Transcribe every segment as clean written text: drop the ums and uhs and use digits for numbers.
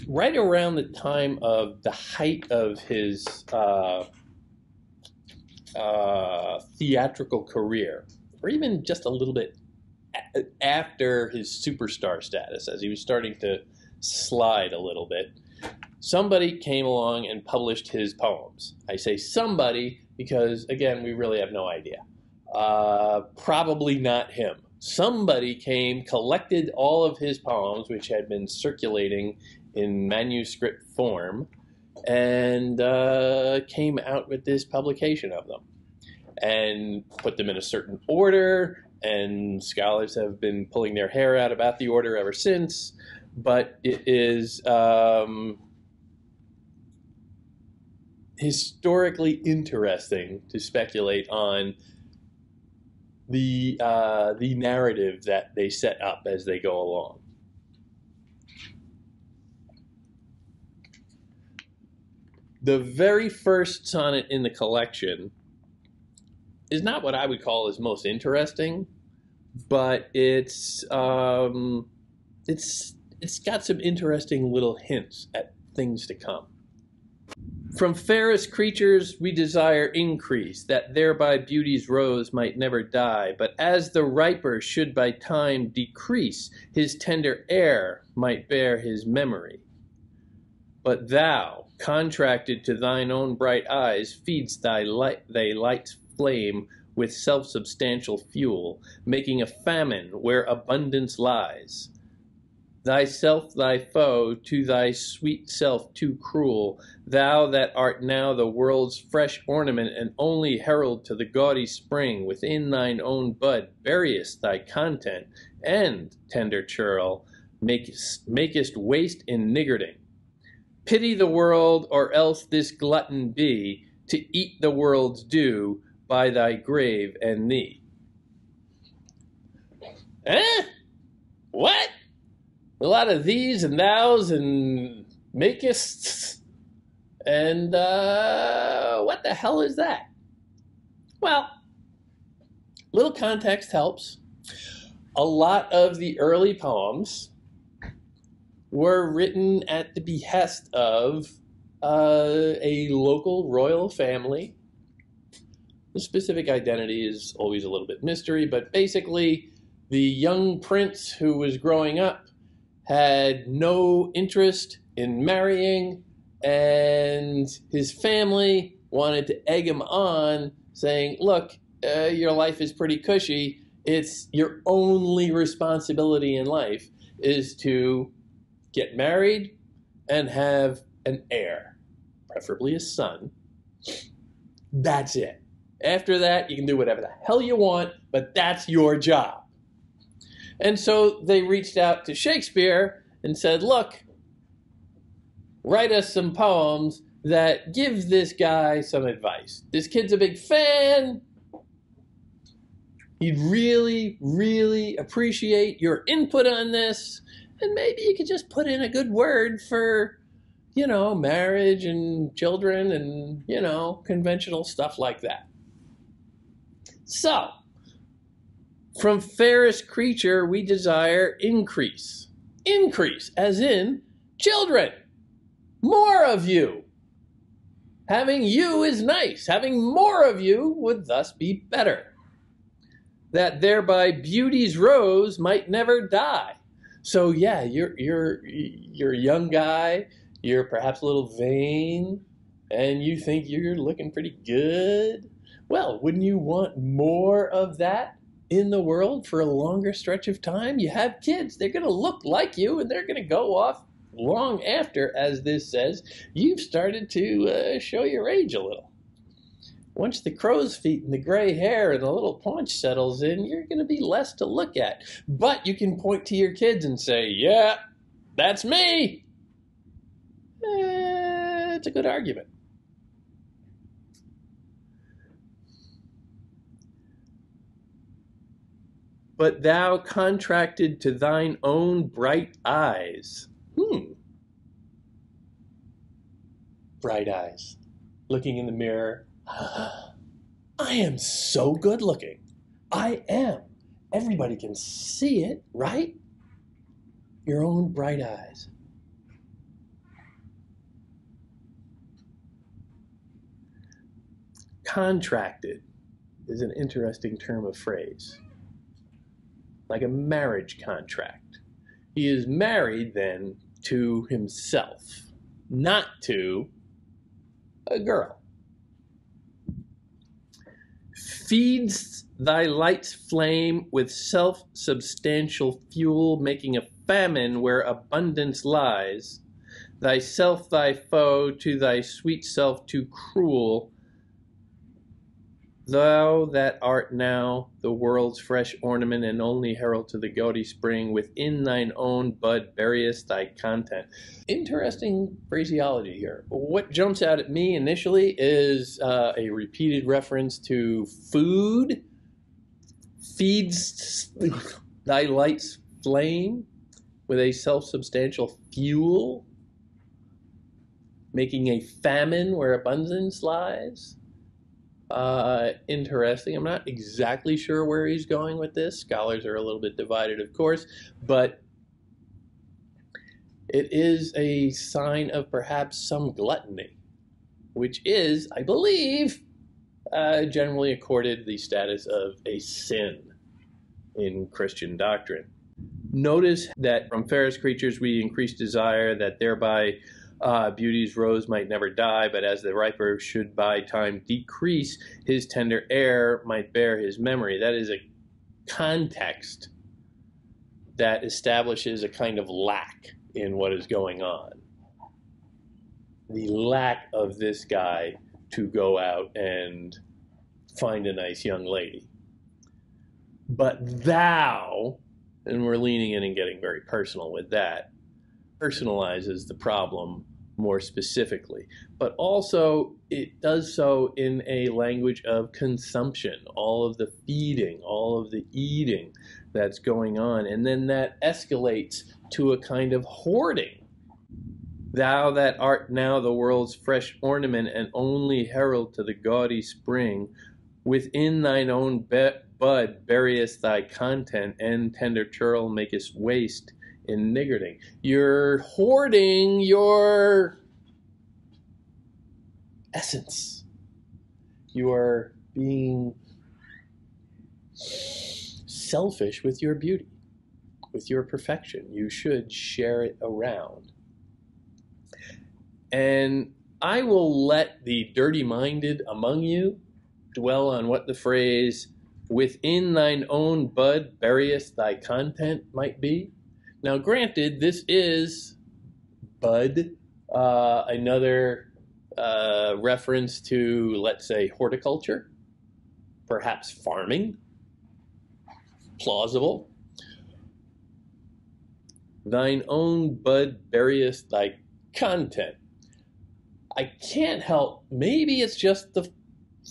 right around the time of the height of his theatrical career, or even just a little bit after his superstar status, as he was starting to slide a little bit, somebody came along and published his poems. I say somebody because, again, we really have no idea. Probably not him. Somebody came, collected all of his poems, which had been circulating in manuscript form, and came out with this publication of them and put them in a certain order, and scholars have been pulling their hair out about the order ever since, but it is historically interesting to speculate on the narrative that they set up as they go along. The very first sonnet in the collection is not what I would call as most interesting, but it's got some interesting little hints at things to come. From fairest creatures we desire increase, that thereby beauty's rose might never die, but as the riper should by time decrease, his tender air might bear his memory. But thou, contracted to thine own bright eyes, feedst thy light's flame with self-substantial fuel, making a famine where abundance lies. Thyself thy foe, to thy sweet self too cruel, thou that art now the world's fresh ornament and only herald to the gaudy spring, within thine own bud buryest thy content, and, tender churl, makest waste in niggarding. Pity the world, or else this glutton be, to eat the world's due by thy grave and thee. Eh? What? A lot of these and thous and makests, and what the hell is that? Well, little context helps. A lot of the early poems were written at the behest of a local royal family. The specific identity is always a little bit mystery, but basically the young prince who was growing up had no interest in marrying, and his family wanted to egg him on, saying, look, your life is pretty cushy. It's your only responsibility in life is to get married and have an heir, preferably a son. That's it. After that, you can do whatever the hell you want, but that's your job. And so they reached out to Shakespeare and said, look, write us some poems that give this guy some advice. This kid's a big fan. He'd really, really appreciate your input on this. And maybe you could just put in a good word for, you know, marriage and children and, you know, conventional stuff like that. So, from fairest creature we desire increase. Increase, as in children. More of you. Having you is nice. Having more of you would thus be better. That thereby beauty's rose might never die. So yeah, you're a young guy, you're perhaps a little vain, and you think you're looking pretty good. Well, wouldn't you want more of that in the world for a longer stretch of time? You have kids, they're going to look like you, and they're going to go off long after, as this says, you've started to show your age a little. Once the crow's feet and the gray hair and the little paunch settles in, you're going to be less to look at. But you can point to your kids and say, yeah, that's me. It's a good argument. But thou contracted to thine own bright eyes. Bright eyes. Looking in the mirror. I am so good looking. I am. Everybody can see it, right? Your own bright eyes. Contracted is an interesting term of phrase, like a marriage contract. He is married then to himself, not to a girl. Feeds thy light's flame with self-substantial fuel, making a famine where abundance lies. Thyself thy foe, to thy sweet self too cruel. Thou that art now the world's fresh ornament and only herald to the gaudy spring, within thine own bud buryest thy content. Interesting phraseology here. What jumps out at me initially is a repeated reference to food. Feeds thy light's flame with a self-substantial fuel, making a famine where abundance lies. Interesting. I'm not exactly sure where he's going with this. Scholars are a little bit divided, of course, but it is a sign of perhaps some gluttony, which is, I believe, generally accorded the status of a sin in Christian doctrine. Notice that from fairest creatures we increase desire, that thereby beauty's rose might never die, but as the riper should by time decrease, his tender air might bear his memory. That is a context that establishes a kind of lack in what is going on. The lack of this guy to go out and find a nice young lady. But thou, and we're leaning in and getting very personal with that, personalizes the problem more specifically. But also it does so in a language of consumption, all of the feeding, all of the eating that's going on. And then that escalates to a kind of hoarding. Thou that art now the world's fresh ornament and only herald to the gaudy spring, within thine own bud buryest thy content, and tender churl makest waste in niggarding. You're hoarding your essence. You are being selfish with your beauty, with your perfection. You should share it around. And I will let the dirty-minded among you dwell on what the phrase, within thine own bud buryest thy content, might be. Now, granted, this is bud, another reference to, let's say, horticulture, perhaps farming. Plausible. Thine own bud buryest thy content. I can't help, maybe it's just the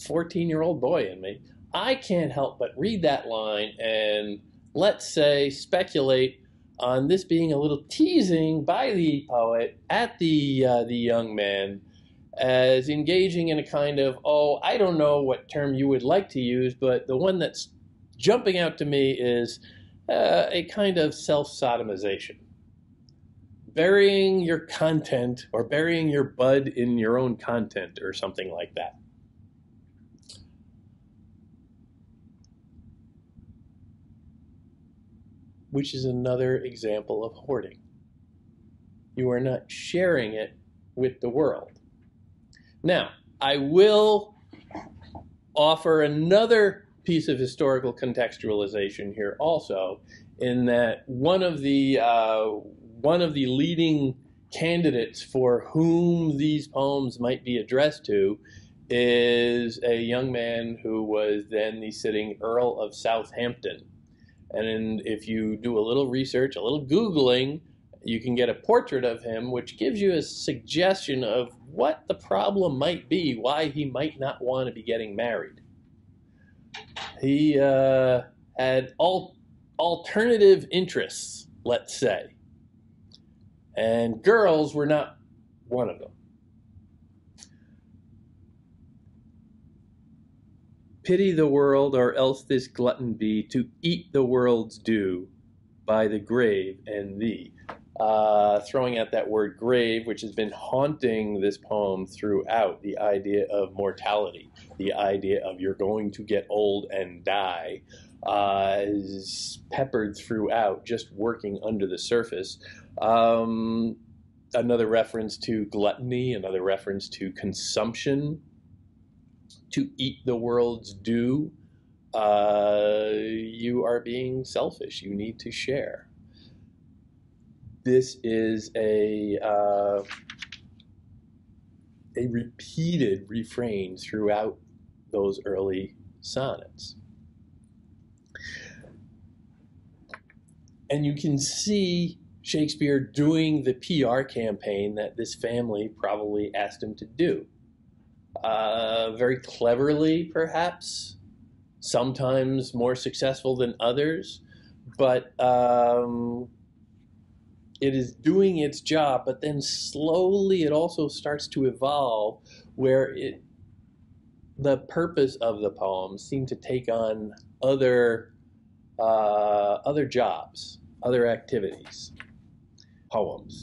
14-year-old boy in me. I can't help but read that line and, let's say, speculate on this being a little teasing by the poet at the young man, as engaging in a kind of, oh, I don't know what term you would like to use, but the one that's jumping out to me is a kind of self-sodomization. Burying your content, or burying your bud in your own content, or something like that. Which is another example of hoarding. You are not sharing it with the world. Now, I will offer another piece of historical contextualization here also, in that one of the leading candidates for whom these poems might be addressed to is a young man who was then the sitting Earl of Southampton. And if you do a little research, a little Googling, you can get a portrait of him, which gives you a suggestion of what the problem might be, why he might not want to be getting married. He had alternative interests, let's say. And girls were not one of them. Pity the world, or else this glutton be, to eat the world's due by the grave and thee. throwing out that word grave, which has been haunting this poem throughout, the idea of mortality, the idea of you're going to get old and die, is peppered throughout, just working under the surface. Another reference to gluttony, another reference to consumption, to eat the world's due. You are being selfish. You need to share. This is a repeated refrain throughout those early sonnets. And you can see Shakespeare doing the PR campaign that this family probably asked him to do. Very cleverly, perhaps, sometimes more successful than others, but it is doing its job, but then slowly it also starts to evolve where the purpose of the poem seemed to take on other jobs, other activities, poems.